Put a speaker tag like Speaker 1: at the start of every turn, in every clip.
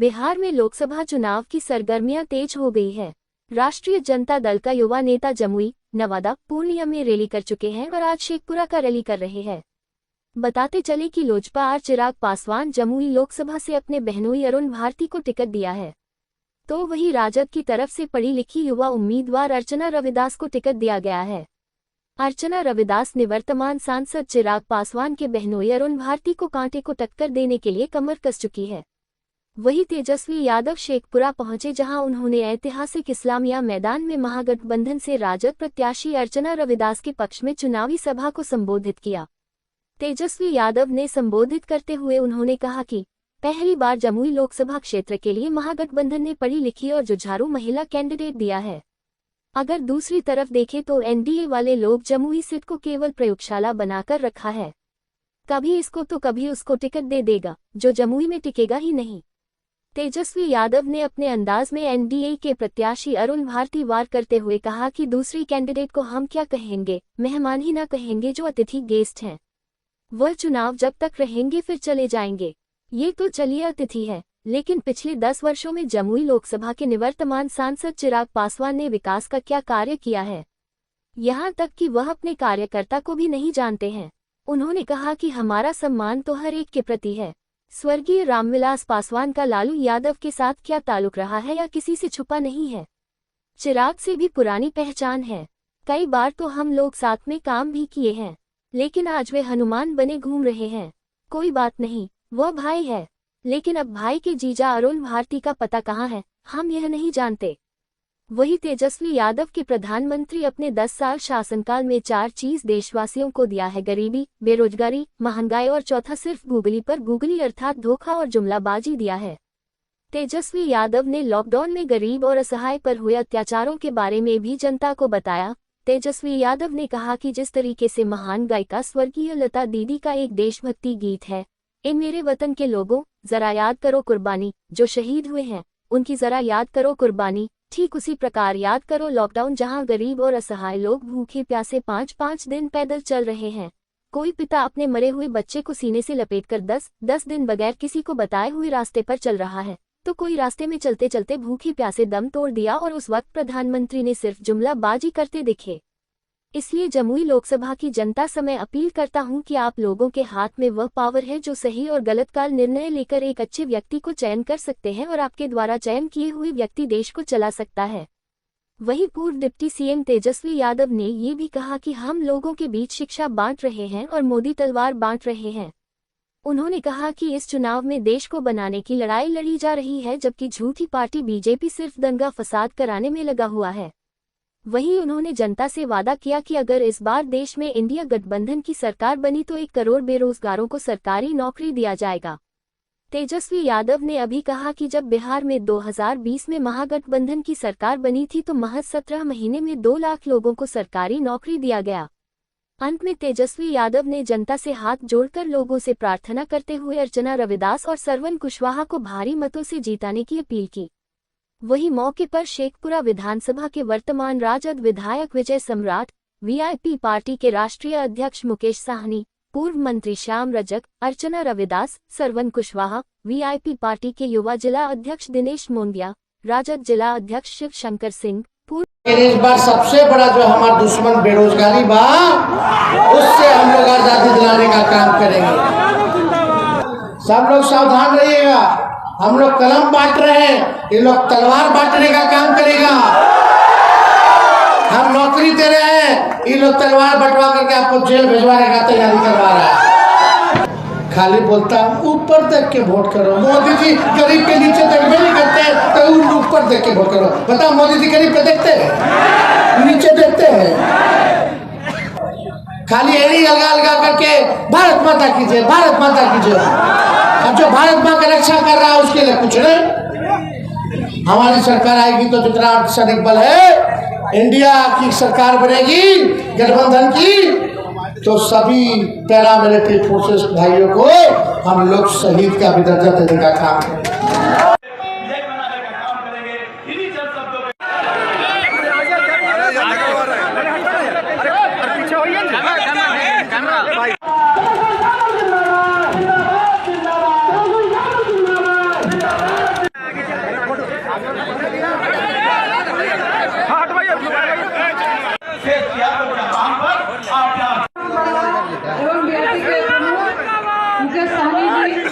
Speaker 1: बिहार में लोकसभा चुनाव की सरगर्मियां तेज हो गई है। राष्ट्रीय जनता दल का युवा नेता जमुई, नवादा, पूर्णिया में रैली कर चुके हैं और आज शेखपुरा का रैली कर रहे हैं। बताते चले कि लोजपा आर चिराग पासवान जमुई लोकसभा से अपने बहनोई अरुण भारती को टिकट दिया है, तो वही राजद की तरफ से पढ़ी लिखी युवा उम्मीदवार अर्चना रविदास को टिकट दिया गया है। अर्चना रविदास ने वर्तमान सांसद चिराग पासवान के बहनोई अरुण भारती को कांटे को टक्कर देने के लिए कमर कस चुकी है। वही तेजस्वी यादव शेखपुरा पहुंचे, जहां उन्होंने ऐतिहासिक इस्लामिया मैदान में महागठबंधन से राजद प्रत्याशी अर्चना रविदास के पक्ष में चुनावी सभा को संबोधित किया। तेजस्वी यादव ने संबोधित करते हुए उन्होंने कहा कि पहली बार जमुई लोकसभा क्षेत्र के लिए महागठबंधन ने पढ़ी लिखी और जुझारू महिला कैंडिडेट दिया है। अगर दूसरी तरफ देखें तो एनडीए वाले लोग जमुई सीट को केवल प्रयोगशाला बनाकर रखा है, कभी इसको तो कभी उसको टिकट दे देगा, जो जमुई में टिकेगा ही नहीं। तेजस्वी यादव ने अपने अंदाज में एनडीए के प्रत्याशी अरुण भारती वार करते हुए कहा कि दूसरी कैंडिडेट को हम क्या कहेंगे, मेहमान ही ना कहेंगे, जो अतिथि गेस्ट हैं। वह चुनाव जब तक रहेंगे फिर चले जाएंगे। ये तो चलिए अतिथि है, लेकिन पिछले 10 वर्षों में जमुई लोकसभा के निवर्तमान सांसद चिराग पासवान ने विकास का क्या कार्य किया है, यहाँ तक कि वह अपने कार्यकर्ता को भी नहीं जानते हैं। उन्होंने कहा कि हमारा सम्मान तो हर एक के प्रति है। स्वर्गीय रामविलास पासवान का लालू यादव के साथ क्या ताल्लुक रहा है या किसी से छुपा नहीं है। चिराग से भी पुरानी पहचान है, कई बार तो हम लोग साथ में काम भी किए हैं, लेकिन आज वे हनुमान बने घूम रहे हैं। कोई बात नहीं, वह भाई है, लेकिन अब भाई के जीजा अरुण भारती का पता कहाँ है, हम यह नहीं जानते। वही तेजस्वी यादव के प्रधानमंत्री अपने 10 साल शासनकाल में 4 चीज देशवासियों को दिया है: गरीबी, बेरोजगारी, महंगाई और चौथा सिर्फ गूगली पर गूगली अर्थात धोखा और जुमलाबाजी दिया है। तेजस्वी यादव ने लॉकडाउन में गरीब और असहाय पर हुए अत्याचारों के बारे में भी जनता को बताया। तेजस्वी यादव ने कहा कि जिस तरीके से महान गायिका स्वर्गीय लता दीदी का एक देशभक्ति गीत है, ए मेरे वतन के लोगों, जरा याद करो कुर्बानी, जो शहीद हुए हैं उनकी जरा याद करो कुर्बानी। ठीक उसी प्रकार याद करो लॉकडाउन, जहां गरीब और असहाय लोग भूखे प्यासे 5-5 दिन पैदल चल रहे हैं। कोई पिता अपने मरे हुए बच्चे को सीने से लपेटकर 10-10 दिन बगैर किसी को बताए हुए रास्ते पर चल रहा है, तो कोई रास्ते में चलते चलते भूखे प्यासे दम तोड़ दिया और उस वक्त प्रधानमंत्री ने सिर्फ जुमलाबाजी करते दिखे। इसलिए जमुई लोकसभा की जनता से मैं अपील करता हूं कि आप लोगों के हाथ में वह पावर है जो सही और गलत काल निर्णय लेकर एक अच्छे व्यक्ति को चयन कर सकते हैं, और आपके द्वारा चयन किए हुए व्यक्ति देश को चला सकता है। वहीं पूर्व डिप्टी सीएम तेजस्वी यादव ने ये भी कहा कि हम लोगों के बीच शिक्षा बांट रहे हैं और मोदी तलवार बांट रहे हैं। उन्होंने कहा कि इस चुनाव में देश को बनाने की लड़ाई लड़ी जा रही है, जबकि झूठी पार्टी बीजेपी सिर्फ दंगा फसाद कराने में लगा हुआ है। वहीं उन्होंने जनता से वादा किया कि अगर इस बार देश में इंडिया गठबंधन की सरकार बनी तो 1 करोड़ बेरोजगारों को सरकारी नौकरी दिया जाएगा। तेजस्वी यादव ने अभी कहा कि जब बिहार में 2020 में महागठबंधन की सरकार बनी थी तो महज 17 महीने में 2 लाख लोगों को सरकारी नौकरी दिया गया। अंत में तेजस्वी यादव ने जनता से हाथ जोड़कर लोगों से प्रार्थना करते हुए अर्चना रविदास और सरवन कुशवाहा को भारी मतों से जीताने की अपील की। वही मौके पर शेखपुरा विधानसभा के वर्तमान राजद विधायक विजय सम्राट, वीआईपी पार्टी के राष्ट्रीय अध्यक्ष मुकेश साहनी, पूर्व मंत्री श्याम रजक, अर्चना रविदास, सरवन कुशवाहा, वीआईपी पार्टी के युवा जिला अध्यक्ष दिनेश मोंगिया, राजद जिला अध्यक्ष शिव शंकर सिंह,
Speaker 2: इस बार सबसे बड़ा जो हमारा दुश्मन बेरोजगारी बा, उससे हम लोग आजादी दिलाने का काम करेंगे। सब लोग सावधान रहिएगा, हम लोग कलम बांट रहे हैं, ये लोग तलवार बांटने का काम करेगा। हम नौकरी दे रहे हैं, ये लोग तलवार बंटवा करके आपको जेल भिजवाने का तैयारी करवा रहा है। खाली बोलता ऊपर देख के वोट करो, मोदी जी गरीब के नीचे देखते नहीं करते, तो ऊपर देख के वोट करो। बताओ, मोदी जी गरीब पे देखते हैं, नीचे देखते हैं? खाली एड़ी अलगा करके भारत माता कीजिए, भारत माता कीजिए। अब जो भारत माँ का रक्षा कर रहा है उसके लिए कुछ नहीं। हमारी सरकार आएगी तो जितना अर्धसैनिक बल है, इंडिया की सरकार बनेगी गठबंधन की, तो सभी पैरामिलिट्री फोर्सेस भाइयों को हम लोग शहीद का भी दर्जा देने का काम करेंगे।
Speaker 3: पर जापान पर आप
Speaker 4: एवं बीआरटी के प्रमुख मुकेश सहनी जी।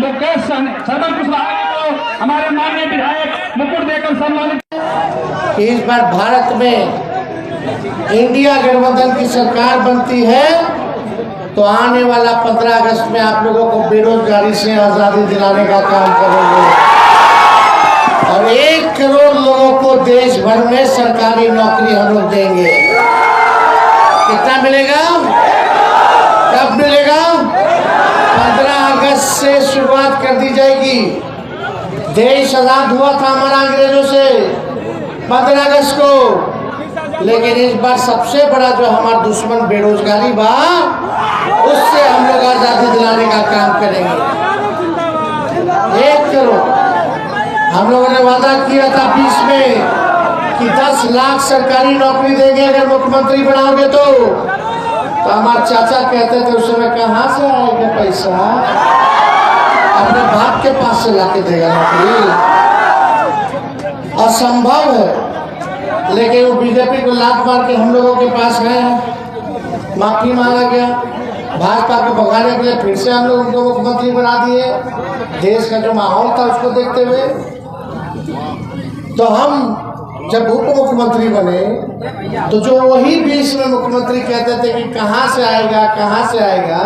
Speaker 3: मुकेश सदन कुशवाहा को हमारे माननीय विधायक मुकुट देकर सम्मानित।
Speaker 2: इस बार भारत में इंडिया गठबंधन की सरकार बनती है तो आने वाला 15 अगस्त में आप लोगों को बेरोजगारी से आजादी दिलाने का काम करेंगे और 1 करोड़ लोगों को देश भर में सरकारी नौकरी हम लोग देंगे। कितना मिलेगा, कब मिलेगा? 15 अगस्त से शुरुआत कर दी जाएगी। देश आजाद हुआ था हमारा अंग्रेजों से 15 अगस्त को, लेकिन इस बार सबसे बड़ा जो हमारा दुश्मन बेरोजगारी बा, उससे हम लोग आजादी दिलाने का काम करेंगे। 1 करोड़ हम लोगों ने वादा किया था 20 में कि 10 लाख सरकारी नौकरी देंगे अगर मुख्यमंत्री बनाओगे तो हमारे चाचा कहते थे उस समय कहाँ से आएगा पैसा, अपने बाप के पास से लाके देगा नौकरी, असंभव है। लेकिन वो बीजेपी को लात मार के हम लोगों के पास है, माफी मांगा गया, भाजपा को भगाने के लिए फिर से हम लोग उनको मुख्यमंत्री बना दिए। देश का जो माहौल था उसको देखते हुए तो हम जब उप मुख्यमंत्री बने तो जो वही 20 में मुख्यमंत्री कहते थे कि कहाँ से आएगा,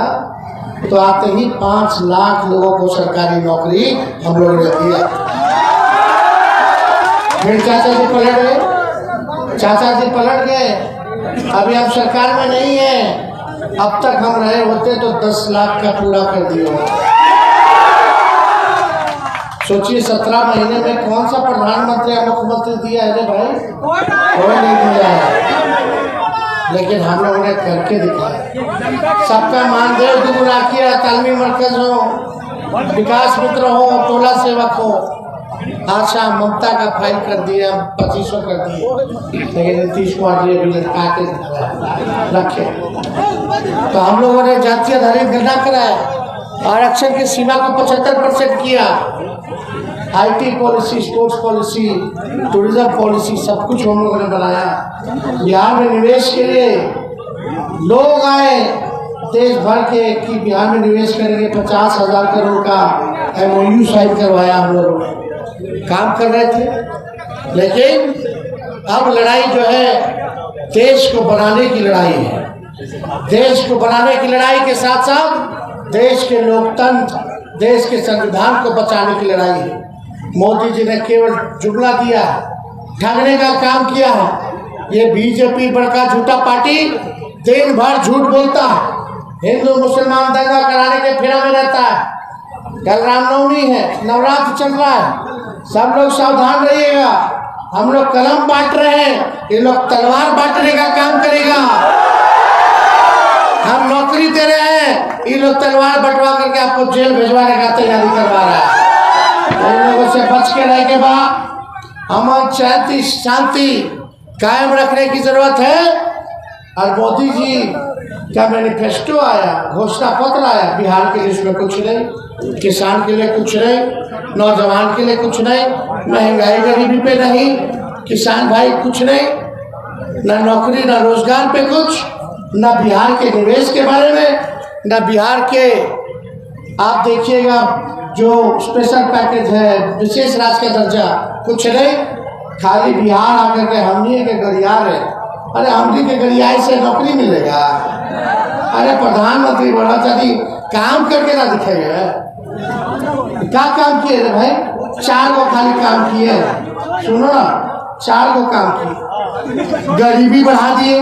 Speaker 2: तो आते ही 5 लाख लोगों को सरकारी नौकरी हम लोगों ने दिया। फिर चाचा जी पलट गए, अभी हम सरकार में नहीं है। अब तक हम रहे होते तो 10 लाख का पूरा कर दिए। सोचिए 17 महीने में कौन सा प्रधानमंत्री या मुख्यमंत्री दिया है भाई, कोई नहीं दिया है, लेकिन हम लोगों ने करके दिखाया। सबका मानदेय दुगुना किया, तालमी मरकज हो, विकास मित्र हो, टोला सेवक हो, आशा ममता का फाइल कर दिया, 2500 कर दिए, लेकिन नीतीश कुमार जी अभी लटका के रखे। तो हम लोगों ने जातीय आधारित गणना कराया, आरक्षण की सीमा को 75% किया, IT policy, sports policy, tourism policy, सब कुछ हम लोगों ने बनाया। बिहार में निवेश के लिए लोग आए देश भर के कि बिहार में निवेश करेंगे, 50,000 करोड़ का MOU साइन करवाया। हम लोगों ने काम कर रहे थे, लेकिन अब लड़ाई जो है देश को बनाने की लड़ाई है। देश को बनाने की लड़ाई के साथ साथ देश के लोकतंत्र, देश के संविधान को बचाने की लड़ाई है। मोदी जी ने केवल जुमला दिया, ठगने का काम किया है। ये बीजेपी बड़का झूठा पार्टी दिन भर झूठ बोलता है, हिंदू मुसलमान दंगा कराने के फेरा में रहता है। कल रामनवमी है, नवरात्र चल रहा है, सब लोग सावधान रहिएगा। हम लोग कलम बांट रहे हैं, ये लोग तलवार बांटने का काम करेगा। हम नौकरी दे रहे हैं, ये लोग तलवार बंटवा करके आपको जेल भिजवाने का तैयारी करवा रहा है। इन लोगों से बच के रह के बाद अमन शांति कायम रखने की जरूरत है। और मोदी जी का मैनिफेस्टो आया, घोषणा पत्र आया, बिहार के लिए इसमें कुछ नहीं, किसान के लिए कुछ नहीं, नौजवान के लिए कुछ नहीं, महंगाई गरीबी पे नहीं, किसान भाई कुछ नहीं, न नौकरी न रोजगार पे कुछ, न बिहार के निवेश के बारे में, न बिहार के आप देखिएगा जो स्पेशल पैकेज है, विशेष राज्य का दर्जा, कुछ नहीं। खाली बिहार आकर के हमनी के गरियार है। अरे हमनी के गरियाई से नौकरी मिलेगा? अरे प्रधानमंत्री बोला चाहिए काम करके ना दिखेगा। क्या काम किए रे भाई? 4 गो खाली काम किए, सुनो ना, 4 गो काम किए। गरीबी बढ़ा दिए,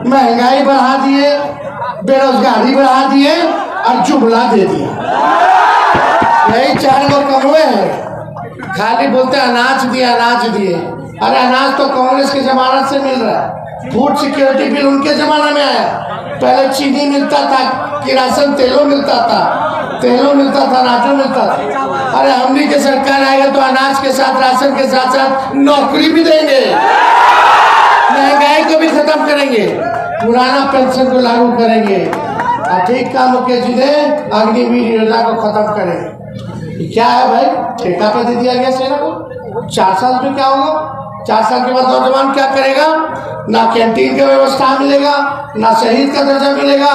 Speaker 2: महंगाई बढ़ा दिए, बेरोजगारी बढ़ा दिए और जुमला दे दिया। यही 4 गो कमवे हैं। खाली बोलते अनाज दिए, अनाज दिए। अरे अनाज तो कांग्रेस के जमानत से मिल रहा है। फूड सिक्योरिटी बिल उनके जमाना में आया। पहले चीनी मिलता था, किरासन तेलों मिलता था, अनाजों मिलता था। अरे हमनी के सरकार आएगा तो अनाज के साथ, राशन के साथ साथ नौकरी भी देंगे, महंगाई को भी खत्म करेंगे, पुराना पेंशन को लागू करेंगे, ठीक काम मुकेश जी ने अग्निवीर योजना को खत्म करेंगे। क्या है भाई, ठेका पे दे दिया गया सेना को। 4 साल में क्या होगा? 4 साल के बाद नौजवान क्या करेगा? ना कैंटीन का व्यवस्था मिलेगा, ना शहीद का दर्जा मिलेगा,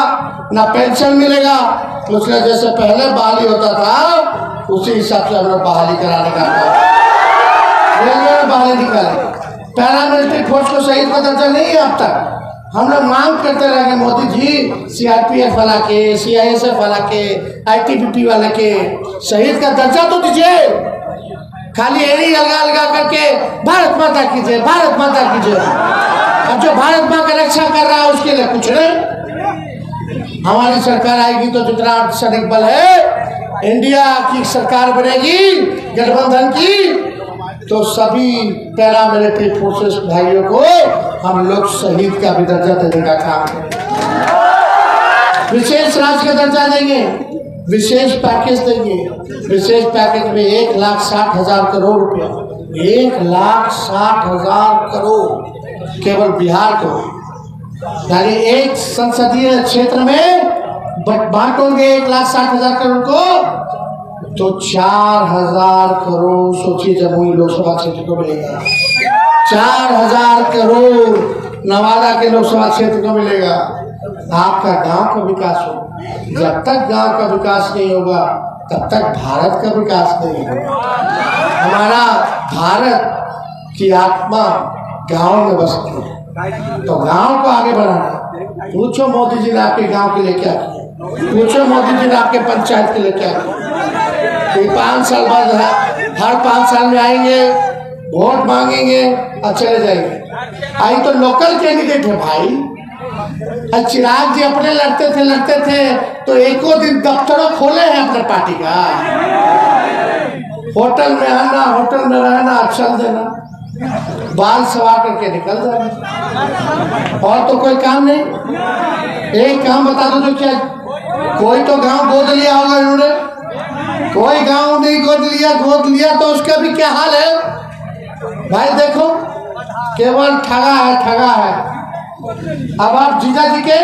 Speaker 2: ना पेंशन मिलेगा। उसने जैसे पहले बहाली होता था उसी हिसाब से हम लोग बहाली कराने का रेलवे में बहाली निकाले। पैरामिलिट्री फोर्स को शहीद का दर्जा नहीं है अब तक। हम लोग मांग करते रहेंगे मोदी जी, सीआरपीएफ वाला के, सीआईएसएफ वाला के, आईटीबीपी वाले के शहीद का दर्जा तो दीजिए। खाली एड़ी लगा करके भारत माता की जय, भारत माता की जय। अब जो भारत माँ का रक्षा कर रहा है उसके लिए कुछ नहीं। हमारी सरकार आएगी तो जितना सैनिक बल है, इंडिया की सरकार बनेगी गठबंधन की, तो सभी पैरामिलिट्री फोर्सेस भाइयों को हम लोग शहीद का भी दर्जा देने का काम करेंगे। विशेष राज्य का दर्जा देंगे, विशेष पैकेज देंगे। विशेष पैकेज में 1,60,000 करोड़ रुपया, 1,60,000 करोड़ केवल बिहार को, यानी एक संसदीय क्षेत्र में बांटोगे 1,60,000 करोड़ को, तो 4,000 करोड़ सोचिए जमुई लोकसभा क्षेत्र को मिलेगा। 4,000 करोड़ नवादा के लोकसभा क्षेत्र को मिलेगा। आपका गांव का विकास हो। जब तक गांव का विकास नहीं होगा तब तक भारत का विकास नहीं होगा। हमारा भारत की आत्मा गांव में बसती है, तो गांव को आगे बढ़ाना। पूछो मोदी जी ने आपके गांव के लिए क्या किया, पूछो मोदी जी ने आपके पंचायत के लिए क्या किया। 5 साल बाद हर 5 साल में आएंगे, वोट मांगेंगे और चले जाएंगे। आई तो लोकल कैंडिडेट है भाई। चिराग जी अपने लड़ते थे तो एको दिन दफ्तरों खोले हैं अपने पार्टी का। होटल में आना, होटल में रहना, चल देना, बाल सवार करके निकल जाना, और तो कोई काम नहीं। एक काम बता दो तो क्या, कोई तो गांव गोद लिया होगा इन्होंने, कोई गांव नहीं गोद लिया तो उसका भी क्या हाल है भाई। देखो केवल ठगा है। अब आप जीजा जी के,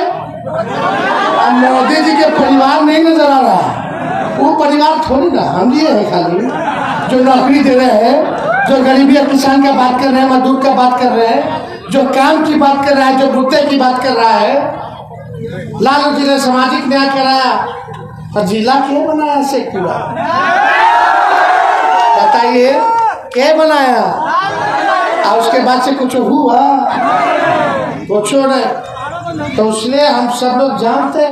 Speaker 2: मोदी जी के परिवार नहीं नजर आ रहा। वो परिवार थोड़ी ना, हम ये है खाली जो नौकरी दे रहे हैं, जो गरीबी और किसान का बात कर रहे हैं, मजदूर का बात कर रहे हैं, जो काम की बात कर रहा है, जो मुद्दे की बात कर रहा है। लालू जी ने सामाजिक न्याय कराया और जिला क्या बनाया शेखपुरा, बताइए क्या बनाया। और उसके बाद से कुछ हुआ, कुछ नहीं। तो इसलिए हम सब लोग जानते हैं